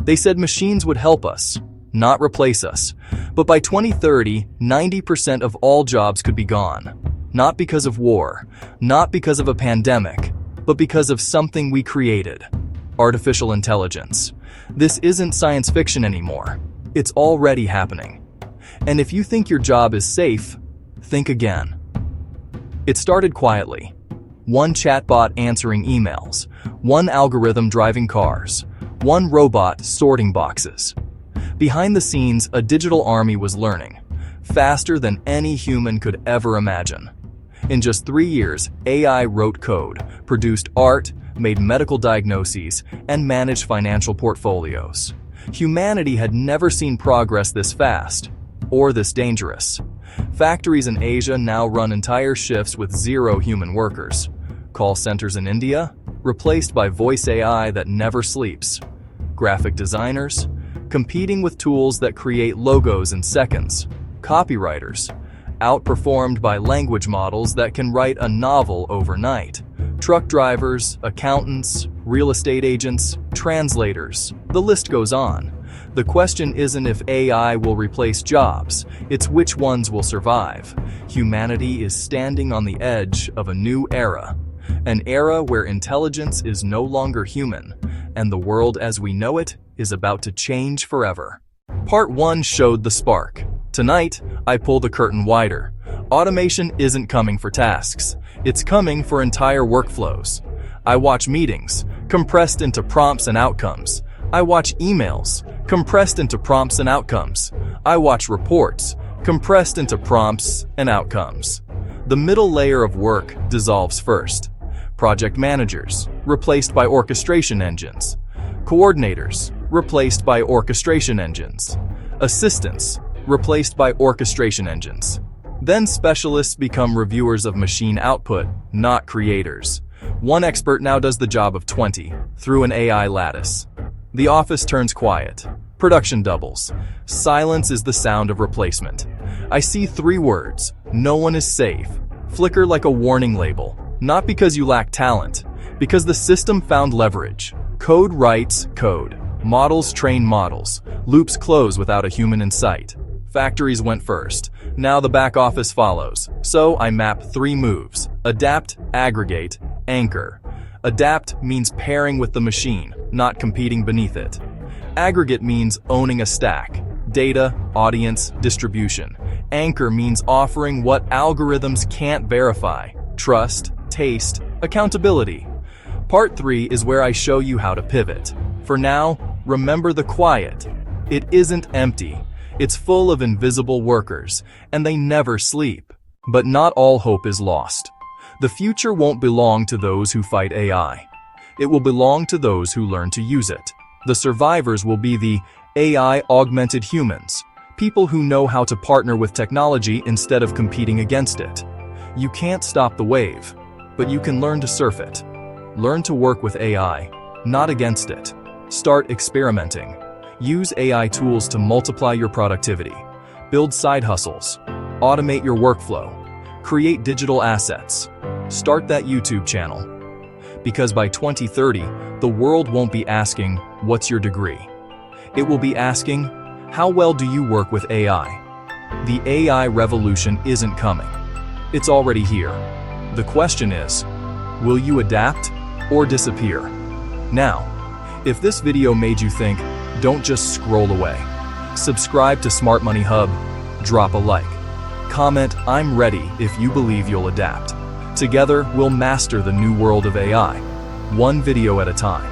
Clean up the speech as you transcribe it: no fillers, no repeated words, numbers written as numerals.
They said machines would help us, not replace us. But by 2030, 90% of all jobs could be gone. Not because of war, not because of a pandemic, but because of something we created: artificial intelligence. This isn't science fiction anymore. It's already happening. And if you think your job is safe, think again. It started quietly. One chatbot answering emails, one algorithm driving cars, one robot sorting boxes. Behind the scenes, a digital army was learning, faster than any human could ever imagine. In just 3 years, AI wrote code, produced art, made medical diagnoses, and managed financial portfolios. Humanity had never seen progress this fast, or this dangerous. Factories in Asia now run entire shifts with 0 human workers. Call centers in India, replaced by voice AI that never sleeps. Graphic designers, competing with tools that create logos in seconds. Copywriters, outperformed by language models that can write a novel overnight. Truck drivers, accountants, real estate agents, translators, the list goes on. The question isn't if AI will replace jobs, it's which ones will survive. Humanity is standing on the edge of a new era. An era where intelligence is no longer human, and the world as we know it is about to change forever. Part 1 showed the spark. Tonight, I pull the curtain wider. Automation isn't coming for tasks. It's coming for entire workflows. I watch meetings, compressed into prompts and outcomes. I watch emails, compressed into prompts and outcomes. I watch reports, compressed into prompts and outcomes. The middle layer of work dissolves first. Project managers, replaced by orchestration engines. Coordinators, replaced by orchestration engines. Assistants, replaced by orchestration engines. Then specialists become reviewers of machine output, not creators. One expert now does the job of 20 through an AI lattice. The office turns quiet. Production doubles. Silence is the sound of replacement. I see 3 words: no one is safe, flicker like a warning label. Not because you lack talent, because the system found leverage. Code writes code. Models train models. Loops close without a human in sight. Factories went first. Now the back office follows. So I map 3 moves: adapt, aggregate, anchor. Adapt means pairing with the machine, not competing beneath it. Aggregate means owning a stack: data, audience, distribution. Anchor means offering what algorithms can't verify: trust, taste, accountability. Part 3 is where I show you how to pivot. For now, remember the quiet. It isn't empty. It's full of invisible workers, and they never sleep. But not all hope is lost. The future won't belong to those who fight AI. It will belong to those who learn to use it. The survivors will be the AI-augmented humans, people who know how to partner with technology instead of competing against it. You can't stop the wave, but you can learn to surf it. Learn to work with AI, not against it. Start experimenting. Use AI tools to multiply your productivity. Build side hustles. Automate your workflow. Create digital assets. Start that YouTube channel. Because by 2030, the world won't be asking, "What's your degree?" It will be asking, "How well do you work with AI?" The AI revolution isn't coming. It's already here. The question is, will you adapt or disappear? Now, if this video made you think, don't just scroll away. Subscribe to Smart Money Hub, drop a like. Comment, "I'm ready," if you believe you'll adapt. Together, we'll master the new world of AI, one video at a time.